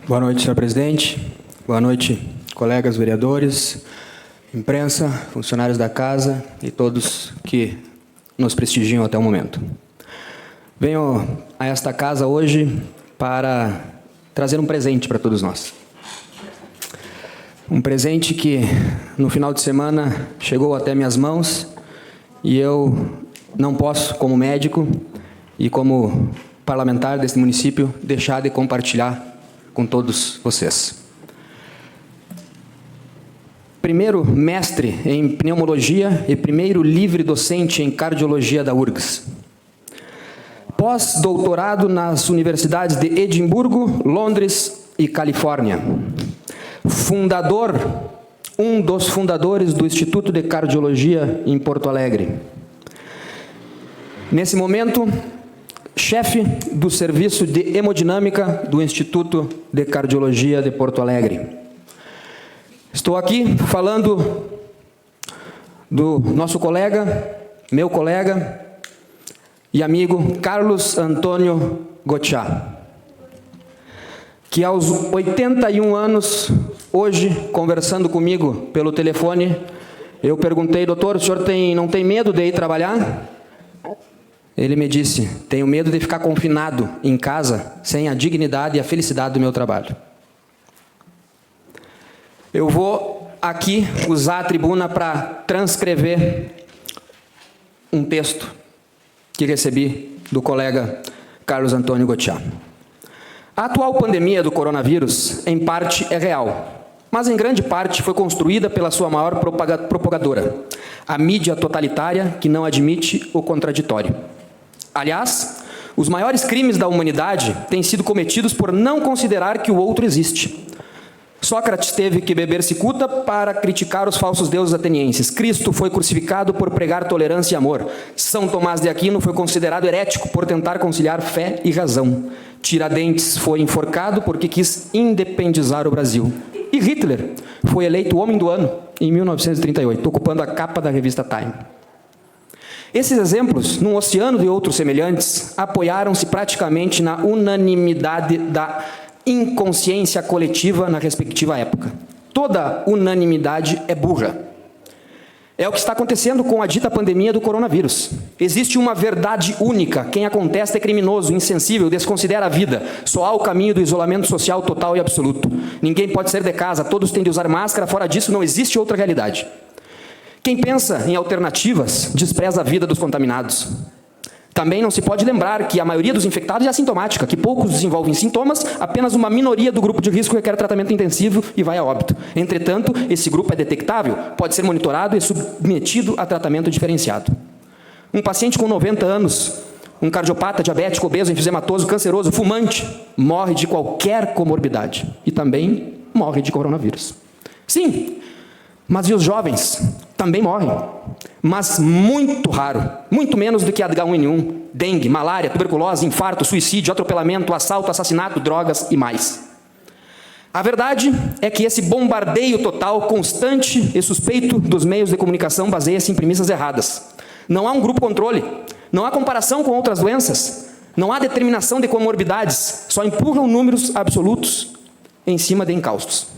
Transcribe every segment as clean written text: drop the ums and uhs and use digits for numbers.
Boa noite, senhor presidente. Boa noite, colegas vereadores, imprensa, funcionários da casa e todos que nos prestigiam até o momento. Venho a esta casa hoje para trazer um presente para todos nós. Um presente que, no final de semana, chegou até minhas mãos e eu não posso, como médico e como parlamentar deste município, deixar de compartilhar com todos vocês. Primeiro mestre em pneumologia e primeiro livre docente em cardiologia da URGS. Pós-doutorado nas universidades de Edimburgo, Londres e Califórnia. Um dos fundadores do Instituto de Cardiologia em Porto Alegre. Nesse momento, chefe do Serviço de Hemodinâmica do Instituto de Cardiologia de Porto Alegre. Estou aqui falando do nosso colega, meu colega e amigo Carlos Antônio Gotchá, que aos 81 anos, hoje, conversando comigo pelo telefone, eu perguntei: doutor, o senhor não tem medo de ir trabalhar? Ele me disse: tenho medo de ficar confinado em casa sem a dignidade e a felicidade do meu trabalho. Eu vou aqui usar a tribuna para transcrever um texto que recebi do colega Carlos Antônio Gotchá. A atual pandemia do coronavírus, em parte, é real, mas em grande parte foi construída pela sua maior propagadora, a mídia totalitária que não admite o contraditório. Aliás, os maiores crimes da humanidade têm sido cometidos por não considerar que o outro existe. Sócrates teve que beber cicuta para criticar os falsos deuses atenienses. Cristo foi crucificado por pregar tolerância e amor. São Tomás de Aquino foi considerado herético por tentar conciliar fé e razão. Tiradentes foi enforcado porque quis independizar o Brasil. E Hitler foi eleito Homem do Ano em 1938, ocupando a capa da revista Time. Esses exemplos, num oceano de outros semelhantes, apoiaram-se praticamente na unanimidade da inconsciência coletiva na respectiva época. Toda unanimidade é burra. É o que está acontecendo com a dita pandemia do coronavírus. Existe uma verdade única: quem a contesta é criminoso, insensível, desconsidera a vida. Só há o caminho do isolamento social total e absoluto. Ninguém pode sair de casa, todos têm de usar máscara, fora disso não existe outra realidade. Quem pensa em alternativas despreza a vida dos contaminados. Também não se pode lembrar que a maioria dos infectados é assintomática, que poucos desenvolvem sintomas, apenas uma minoria do grupo de risco requer tratamento intensivo e vai a óbito. Entretanto, esse grupo é detectável, pode ser monitorado e submetido a tratamento diferenciado. Um paciente com 90 anos, um cardiopata, diabético, obeso, enfisемatoso, canceroso, fumante, morre de qualquer comorbidade e também morre de coronavírus. Sim, mas e os jovens? Também morrem, mas muito raro, muito menos do que H1N1, dengue, malária, tuberculose, infarto, suicídio, atropelamento, assalto, assassinato, drogas e mais. A verdade é que esse bombardeio total, constante e suspeito dos meios de comunicação baseia-se em premissas erradas. Não há um grupo controle, não há comparação com outras doenças, não há determinação de comorbidades, só empurram números absolutos em cima de encalços.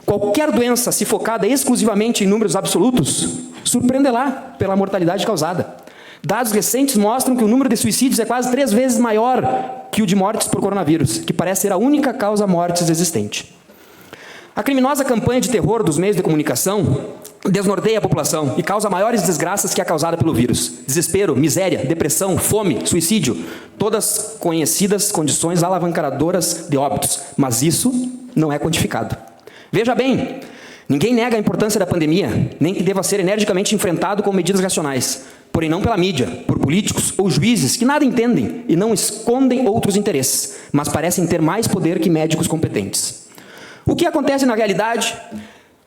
Qualquer doença, se focada exclusivamente em números absolutos, surpreenderá pela mortalidade causada. Dados recentes mostram que o número de suicídios é quase 3 vezes maior que o de mortes por coronavírus, que parece ser a única causa mortes existente. A criminosa campanha de terror dos meios de comunicação desnorteia a população e causa maiores desgraças que a causada pelo vírus. Desespero, miséria, depressão, fome, suicídio, todas conhecidas condições alavancadoras de óbitos, mas isso não é quantificado. Veja bem, ninguém nega a importância da pandemia, nem que deva ser energicamente enfrentado com medidas racionais, porém não pela mídia, por políticos ou juízes que nada entendem e não escondem outros interesses, mas parecem ter mais poder que médicos competentes. O que acontece na realidade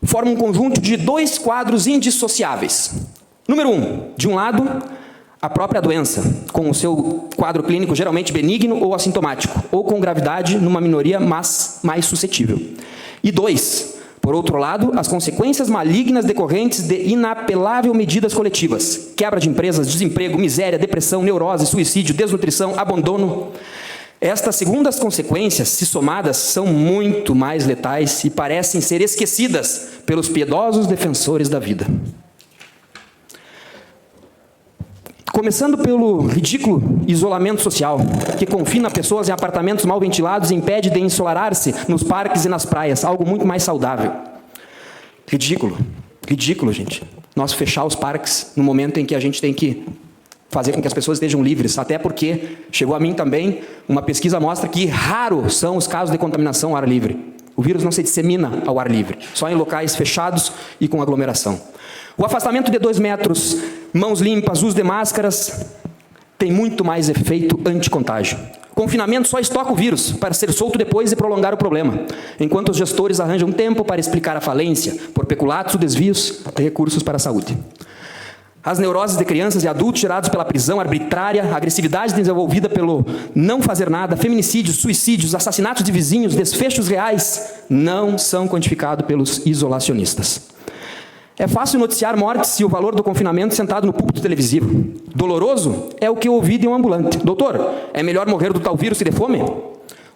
forma um conjunto de 2 quadros indissociáveis. Número 1, de um lado, a própria doença, com o seu quadro clínico geralmente benigno ou assintomático, ou com gravidade numa minoria, mas mais suscetível. E 2, por outro lado, as consequências malignas decorrentes de inapelável medidas coletivas, quebra de empresas, desemprego, miséria, depressão, neurose, suicídio, desnutrição, abandono. Estas segundas consequências, se somadas, são muito mais letais e parecem ser esquecidas pelos piedosos defensores da vida. Começando pelo ridículo isolamento social, que confina pessoas em apartamentos mal ventilados e impede de ensolararse nos parques e nas praias, algo muito mais saudável. Ridículo, gente. Nós fechar os parques no momento em que a gente tem que fazer com que as pessoas estejam livres, até porque chegou a mim também, uma pesquisa mostra que raro são os casos de contaminação ao ar livre. O vírus não se dissemina ao ar livre, só em locais fechados e com aglomeração. O afastamento de 2 metros, mãos limpas, uso de máscaras, tem muito mais efeito anticontágio. Confinamento só estoca o vírus para ser solto depois e prolongar o problema, enquanto os gestores arranjam tempo para explicar a falência, por peculatos ou desvios de recursos para a saúde. As neuroses de crianças e adultos gerados pela prisão arbitrária, a agressividade desenvolvida pelo não fazer nada, feminicídios, suicídios, assassinatos de vizinhos, desfechos reais, não são quantificados pelos isolacionistas. É fácil noticiar mortes e o valor do confinamento sentado no púlpito televisivo. Doloroso é o que eu ouvi de um ambulante. Doutor, é melhor morrer do tal vírus que de fome?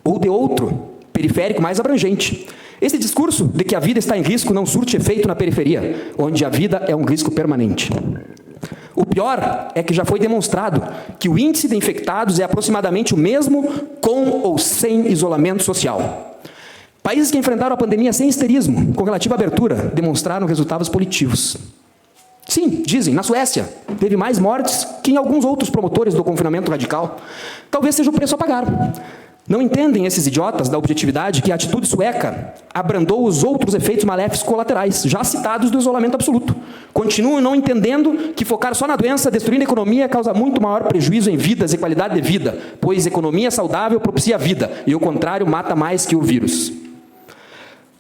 Ou de outro, periférico mais abrangente. Esse discurso de que a vida está em risco não surte efeito na periferia, onde a vida é um risco permanente. O pior é que já foi demonstrado que o índice de infectados é aproximadamente o mesmo com ou sem isolamento social. Países que enfrentaram a pandemia sem histerismo, com relativa abertura, demonstraram resultados positivos. Sim, dizem, na Suécia, teve mais mortes que em alguns outros promotores do confinamento radical. Talvez seja o preço a pagar. Não entendem esses idiotas da objetividade que a atitude sueca abrandou os outros efeitos maléficos colaterais, já citados do isolamento absoluto. Continuam não entendendo que focar só na doença, destruindo a economia, causa muito maior prejuízo em vidas e qualidade de vida, pois economia saudável propicia a vida, e o contrário mata mais que o vírus.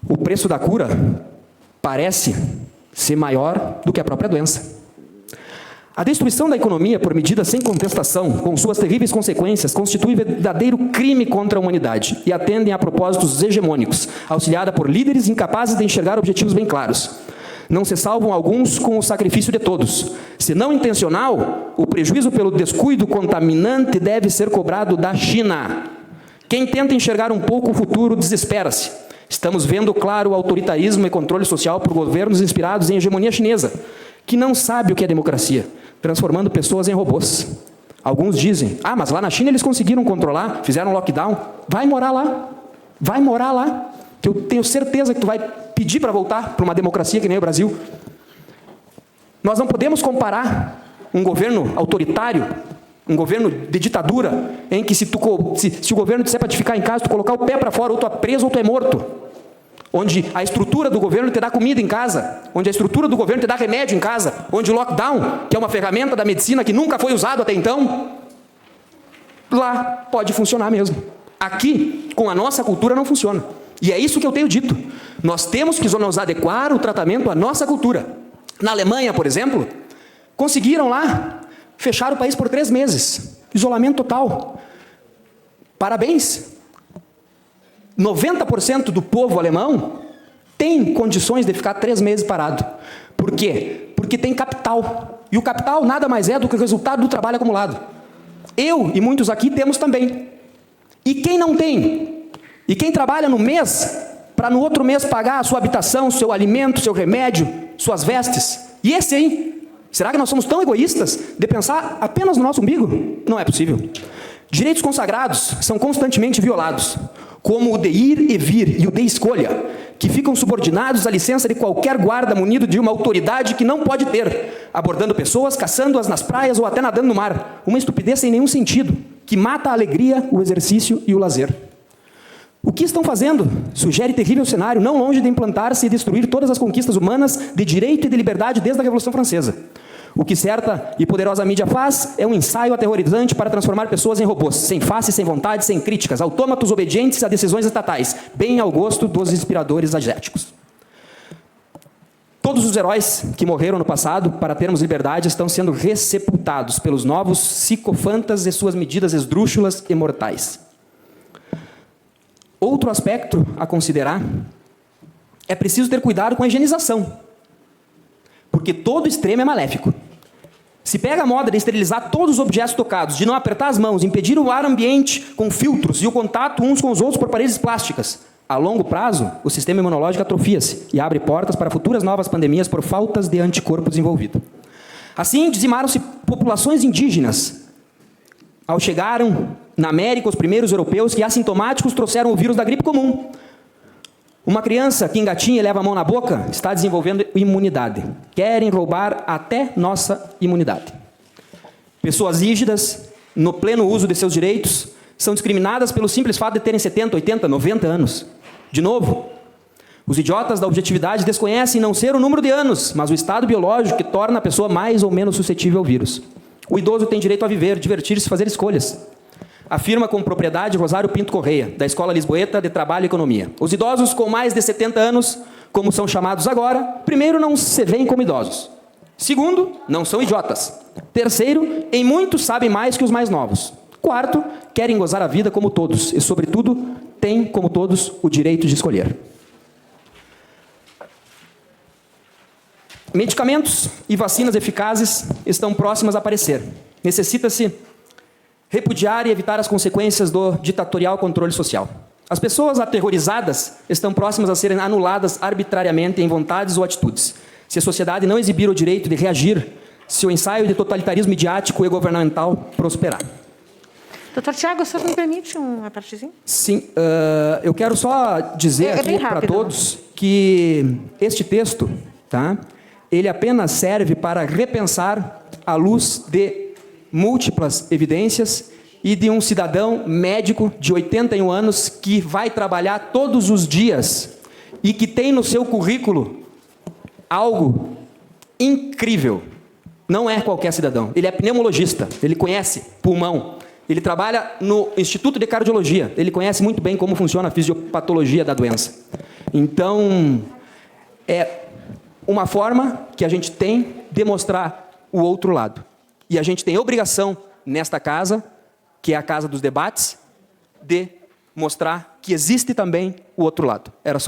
O preço da cura parece ser maior do que a própria doença. A destruição da economia por medida sem contestação, com suas terríveis consequências, constitui verdadeiro crime contra a humanidade e atendem a propósitos hegemônicos, auxiliada por líderes incapazes de enxergar objetivos bem claros. Não se salvam alguns com o sacrifício de todos. Se não intencional, o prejuízo pelo descuido contaminante deve ser cobrado da China. Quem tenta enxergar um pouco o futuro desespera-se. Estamos vendo claro o autoritarismo e controle social por governos inspirados em hegemonia chinesa, que não sabe o que é democracia, transformando pessoas em robôs. Alguns dizem, mas lá na China eles conseguiram controlar, fizeram lockdown. Vai morar lá, que eu tenho certeza que tu vai pedir para voltar para uma democracia que nem o Brasil. Nós não podemos comparar um governo autoritário, um governo de ditadura, em que se o governo disser para te ficar em casa, tu colocar o pé para fora, ou tu é preso ou tu é morto. Onde a estrutura do governo te dá comida em casa, onde a estrutura do governo te dá remédio em casa, onde o lockdown, que é uma ferramenta da medicina que nunca foi usado até então, lá pode funcionar mesmo. Aqui, com a nossa cultura, não funciona. E é isso que eu tenho dito. Nós temos que nos adequar o tratamento à nossa cultura. Na Alemanha, por exemplo, conseguiram lá fechar o país por 3 meses. Isolamento total. Parabéns. 90% do povo alemão tem condições de ficar 3 meses parado. Por quê? Porque tem capital. E o capital nada mais é do que o resultado do trabalho acumulado. Eu e muitos aqui temos também. E quem não tem? E quem trabalha no mês, para no outro mês pagar a sua habitação, seu alimento, seu remédio, suas vestes? E esse aí? Será que nós somos tão egoístas de pensar apenas no nosso umbigo? Não é possível. Direitos consagrados são constantemente violados, como o de ir e vir e o de escolha, que ficam subordinados à licença de qualquer guarda munido de uma autoridade que não pode ter, abordando pessoas, caçando-as nas praias ou até nadando no mar. Uma estupidez sem nenhum sentido, que mata a alegria, o exercício e o lazer. O que estão fazendo? Sugere terrível cenário, não longe de implantar-se e destruir todas as conquistas humanas de direito e de liberdade desde a Revolução Francesa. O que certa e poderosa mídia faz é um ensaio aterrorizante para transformar pessoas em robôs, sem face, sem vontade, sem críticas, autômatos obedientes a decisões estatais, bem ao gosto dos inspiradores asiáticos. Todos os heróis que morreram no passado para termos liberdade estão sendo ressepultados pelos novos psicofantas e suas medidas esdrúxulas e mortais. Outro aspecto a considerar é preciso ter cuidado com a higienização, porque todo extremo é maléfico. Se pega a moda de esterilizar todos os objetos tocados, de não apertar as mãos, impedir o ar ambiente com filtros e o contato uns com os outros por paredes plásticas, a longo prazo, o sistema imunológico atrofia-se e abre portas para futuras novas pandemias por faltas de anticorpo desenvolvido. Assim, dizimaram-se populações indígenas. Ao chegaram na América os primeiros europeus que assintomáticos trouxeram o vírus da gripe comum. Uma criança que engatinha e leva a mão na boca está desenvolvendo imunidade. Querem roubar até nossa imunidade. Pessoas rígidas, no pleno uso de seus direitos, são discriminadas pelo simples fato de terem 70, 80, 90 anos. De novo, os idiotas da objetividade desconhecem não ser o número de anos, mas o estado biológico que torna a pessoa mais ou menos suscetível ao vírus. O idoso tem direito a viver, divertir-se e fazer escolhas. Afirma com propriedade Rosário Pinto Correia, da Escola Lisboeta de Trabalho e Economia. Os idosos com mais de 70 anos, como são chamados agora, primeiro, não se veem como idosos. Segundo, não são idiotas. Terceiro, em muitos sabem mais que os mais novos. Quarto, querem gozar a vida como todos e, sobretudo, têm, como todos, o direito de escolher. Medicamentos e vacinas eficazes estão próximas a aparecer. Necessita-se repudiar e evitar as consequências do ditatorial controle social. As pessoas aterrorizadas estão próximas a serem anuladas arbitrariamente em vontades ou atitudes. Se a sociedade não exibir o direito de reagir, se o ensaio de totalitarismo midiático e governamental prosperar. Doutor Tiago, o senhor me permite uma partezinha? Sim, eu quero só dizer aqui para todos que este texto, tá, ele apenas serve para repensar à luz de múltiplas evidências e de um cidadão médico de 81 anos que vai trabalhar todos os dias e que tem no seu currículo algo incrível. Não é qualquer cidadão. Ele é pneumologista, ele conhece pulmão, ele trabalha no Instituto de Cardiologia, ele conhece muito bem como funciona a fisiopatologia da doença. Então, é uma forma que a gente tem de mostrar o outro lado. E a gente tem obrigação, nesta casa, que é a casa dos debates, de mostrar que existe também o outro lado. Era só